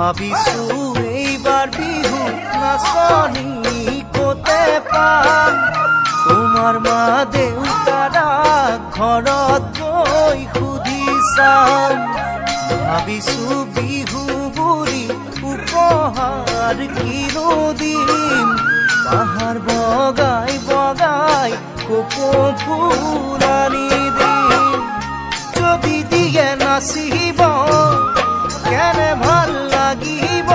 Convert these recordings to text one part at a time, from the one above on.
ভাবিছো এইবাৰ বিহু নাচনি কোতে পাম তোমাৰ মা দেউতাৰা ঘৰত গৈ সুধি চাম ভাবিছো বিহু বুলি উপহাৰ কিনো দিম বাহাৰ বগাই বগাই কপৌ ফুল আনি দিম যদি দিয়ে নাচিব কেনে ভাল লাগিব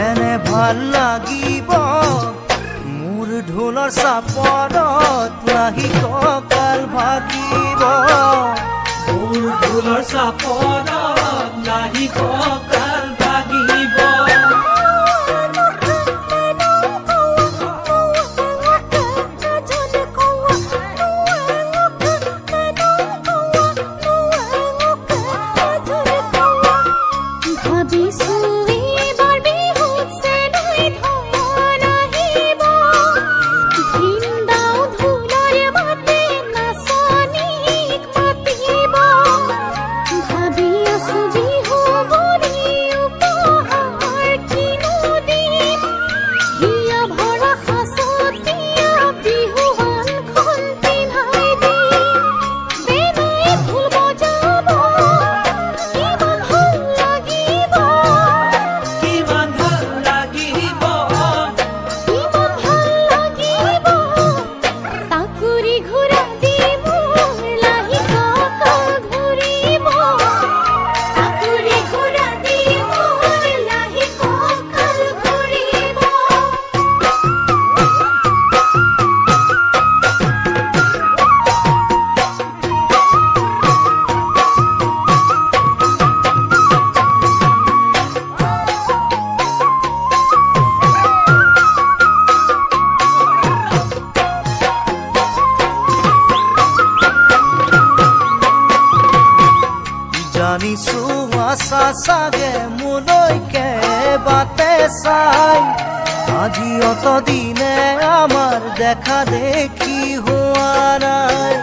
এনে ভাল লাগিব মোৰ ঢোলৰ চাপৰত লাগি কঁকাল ভাগিব মোৰ ঢোলৰ চাপৰত লাগি কঁকাল ভাগিব জানিছো আশা চাগে মোলৈকে বাটে চাই আজি অতদিনে আমাৰ দেখা দেখি হোৱা নাই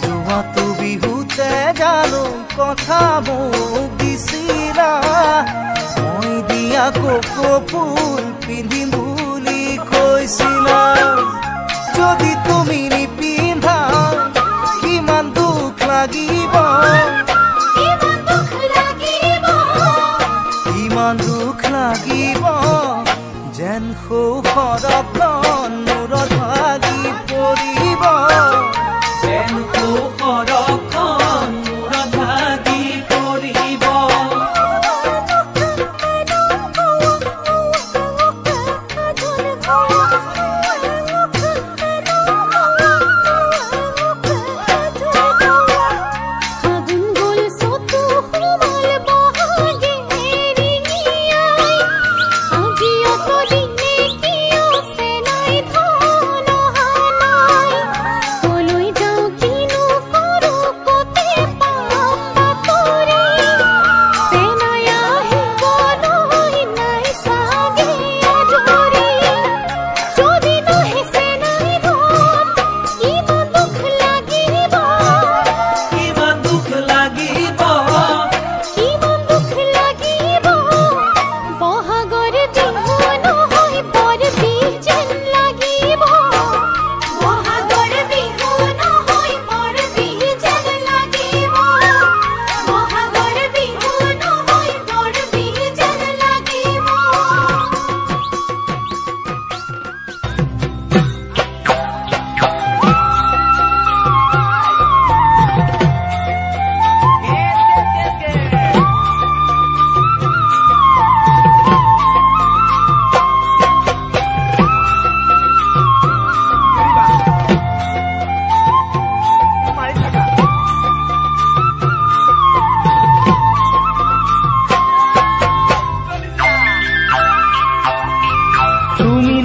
যোৱাটো বিহুতে জানো কথা মোক দিছিলা মই দিয়া কপৌ ফুল পিন্ধিম বুলি কৈছিলা যদি তুমি নিপিন্ধা কিমান দুখ লাগিব ইমান দুখ লাগিব যেন সৌখৰখন মূৰত ভাগি পৰিব যেন সৌখৰখন মূৰত ভাগি পৰিব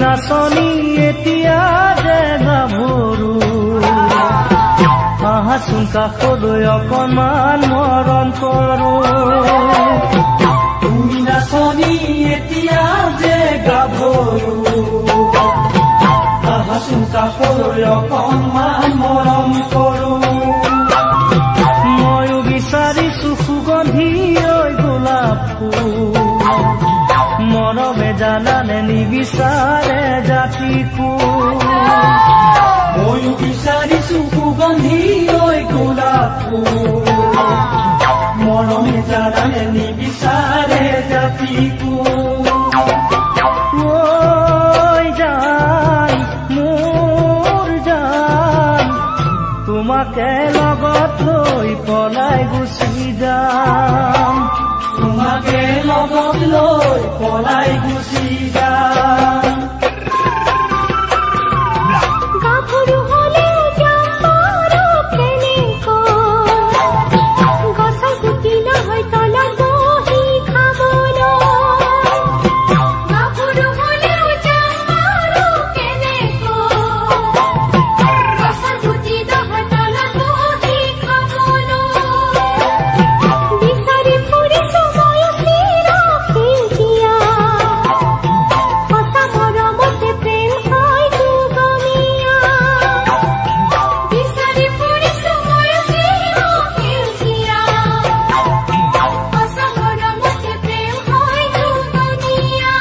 নাচনি এতিয়া যে গাভৰু আহাচোন কাষলৈ অকণমান মৰণ কৰো তুমি নাচনি এতিয়া যে গাভৰু আহাচোন কাষলৈ অকণমান মৰম কৰো ময়ো বিচাৰিছো মৰমে জানানে নিবিচাৰে জাতিকো ময়ো বিচাৰিছো সুগন্ধি ঐ গোলাপ ফুল মৰমে জানানে নিবিচাৰে জাতিকো তোমাকে লগত লৈ পলাই গুচি যাম তোমাকে লগত লৈ পলাই গুচি যাম গাভৰু হলে যাবাৰো কেনেকৈ গছৰ গুটি নহয় তলত বহি খাবলৈ গাভৰু হলে যাবাৰো কেনেকৈ গছৰ গুটি নহয় তলত বহি খাবলৈ বিচাৰি ফুৰিছো মই চিৰসেউজীয়া সঁচা মৰমতে প্ৰেম হয় দুগমীয়া বিচাৰি ফুৰিছো মই চিৰসেউজীয়া সঁচা মৰমতে প্ৰেম হয় দুগমীয়া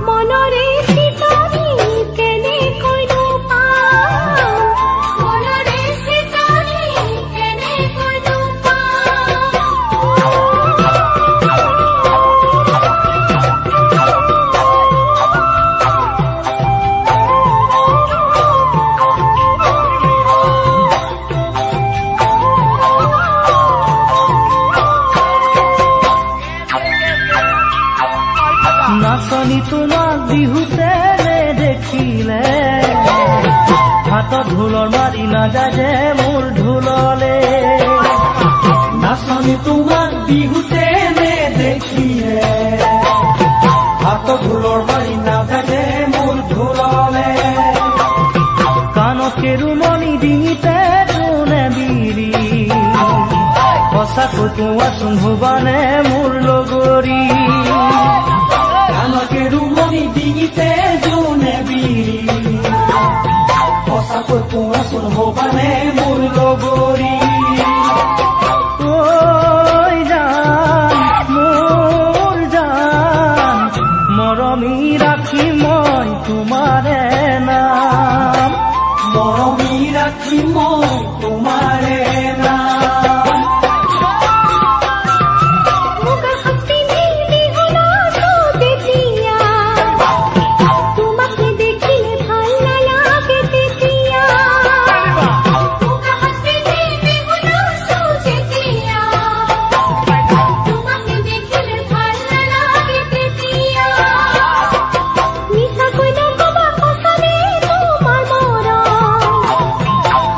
মনৰে চিতনি কেনেকৈনো পাম মনৰে চিতনি কেনেকৈনো নাচনি তোমাক বিহুতে নেদেখিলে হাতত ঢোলৰ মাৰি নাযায় যে মোৰ ঢোললে নাচনি তোমাক বিহুতে নেদেখিলে হাতত ঢোলৰ মাৰি নাযায় মোৰ ঢোললে কাণত কেৰুমণি ডিঙিতে তোনে বিৰি সঁচাকৈ কোৱাচোন হবানে মোৰ লগৰী কাণকে ৰুমনি ডিঙিতে জোনে বিৰি সঁচাকৈ কোৱাচোন হবানে মোৰ লগৰী ঐ জান মোৰ জান মৰমি ৰাখি মই তোমাৰে নাম মৰমি ৰাখি মই তোমাৰে নাম মুগা হাতি নীলি হলাছো তেতিয়া তোমাকে দেখিলে ভাল নালাগে তেতিয়া মুগা হাতি নীলি হলাছো তেতিয়া তোমাকে দেখিলে ভাল নালাগে তেতিয়া মিছাকৈ নকবা সঁচানে তোমাৰ মৰম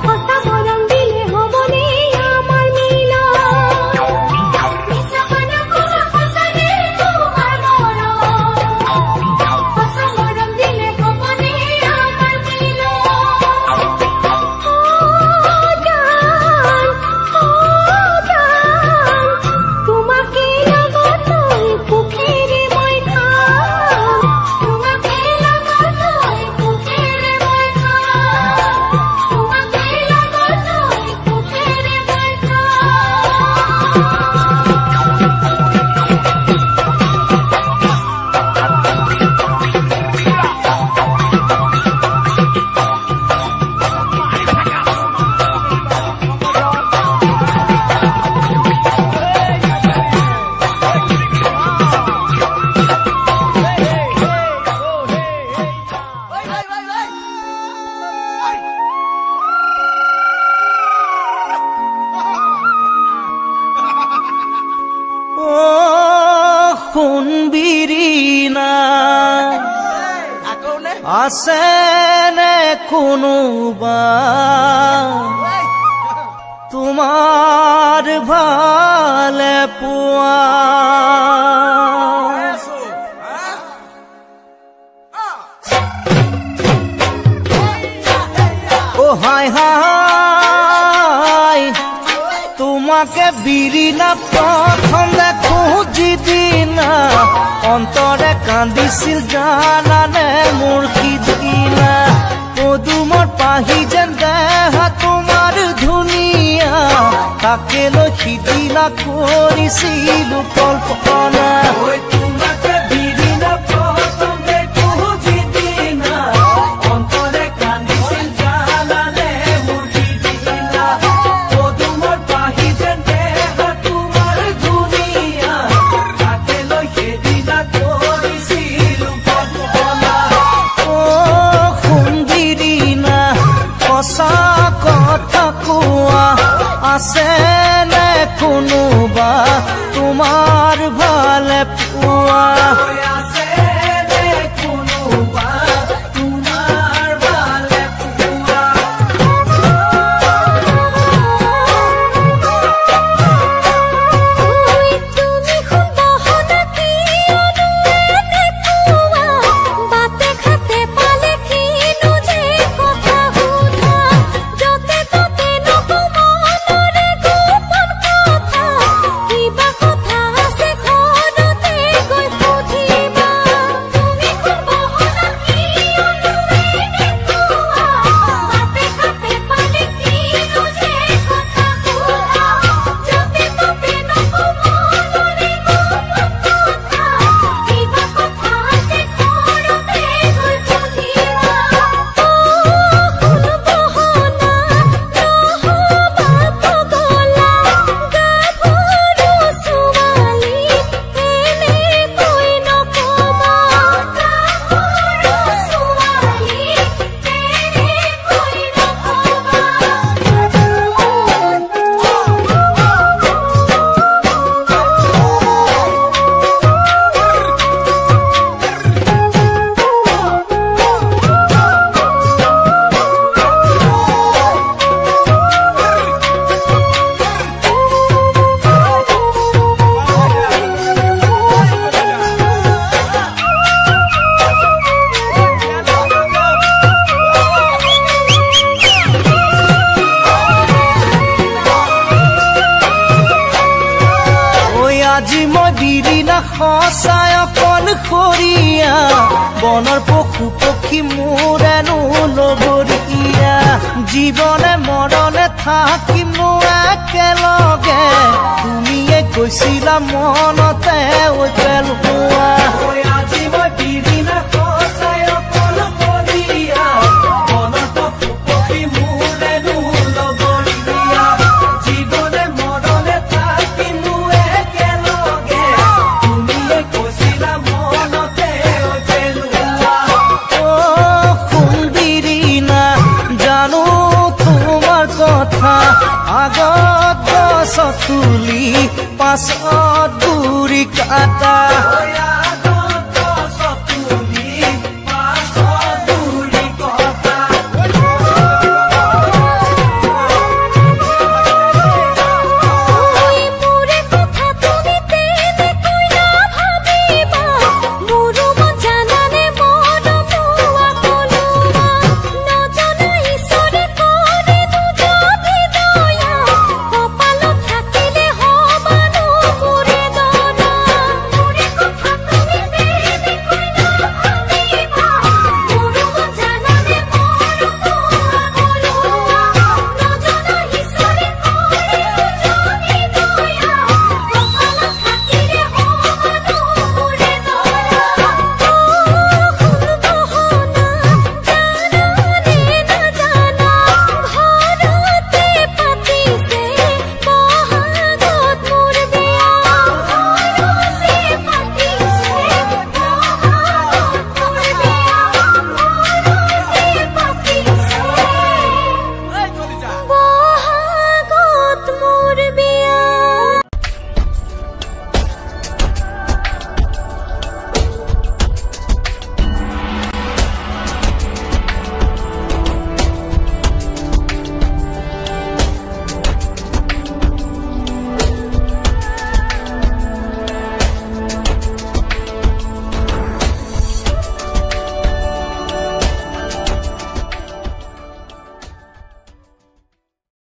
সঁচা মৰম দিলে হ'বনে আমাৰ মিলন মিছাকৈ নকবা সঁচানে তোমাৰ মৰম সঁচা মৰম দিলে হ'বনে আমাৰ মিলন তোমাকে লগত লৈ সুখেৰে মই খাম তোমাকে লগত লৈ সুখেৰে মই খাম তোমাকে লগত লৈ সুখেৰে মই সোণবিৰিনা আছেনে কোনোবা তোমাৰ ভালে পোৱা ও হাই হাই তোমাকে বিৰিনা প্ৰথম দেখো যিদিনা অন্তৰে কান্দিছিল জানানে মোৰ সিদিনা পদুমৰ পাহি যেন দেহা তোমাৰ ধুনীয়া যাকে লৈ সিদিনা কৰিছিলো কল্পনা তোমাকে বিৰি নাপাওঁ দেখো যিদিনা অন্তৰে কান্দিছিল জানানে মোৰ সিদিনা পদুমৰ পাহি যেন দেহা তোমাৰ ধুনীয়া তাকে লৈ সেইদিনা কৰিছিলো কল্পনা সুন্দিৰি না সঁচা কথা কোৱা আছে নে কোনোবা তোমাৰ ভালে পোৱা আছে নে কোনোবা তোমাৰ ভালে পোৱা তুমি সুন্দহনা কিয়নো এনেকুৱা বাটে ঘাটে পালে কিনো যে কথা সোধা যতে ততে নকওঁ মনৰে গোপন কথা কিবা কথা আছে ঘৰতে গৈ সুধিবা তুমি সুন্দহনা কিয়নো এনেকুৱা বাটে ঘাটে পালে কিনো যে কথা সোধা যতে ততে নকওঁ মনৰে গোপন কথা কিবা কথা আছে ঘৰতে গৈ সুধিবা সুনবহনা নহবা পগলা গাভৰু ছোৱালী এনেকৈ নকবা গাভৰু ছোৱালী আজি মই বিৰিনা সঁচাই অকলশৰীয়া বনৰ পশু পক্ষী মোৰেনো লগৰীয়া জীৱনে মৰণে থাকিম একেলগে তুমিয়ে কৈছিলা মনতে পেলোৱা আজি মই বিৰিনা সঁচাই অকলশৰীয়া মনৰ পশু পক্ষী মোৰেনো লগৰীয়া জীৱনে মৰণে থাকিম একেলগে তুমিয়ে কৈছিলা মনতে পেলোৱা সুন্দিৰি না জানো তোমাৰ কথা আগত গছ তুলি পাছত গুৰি কাটা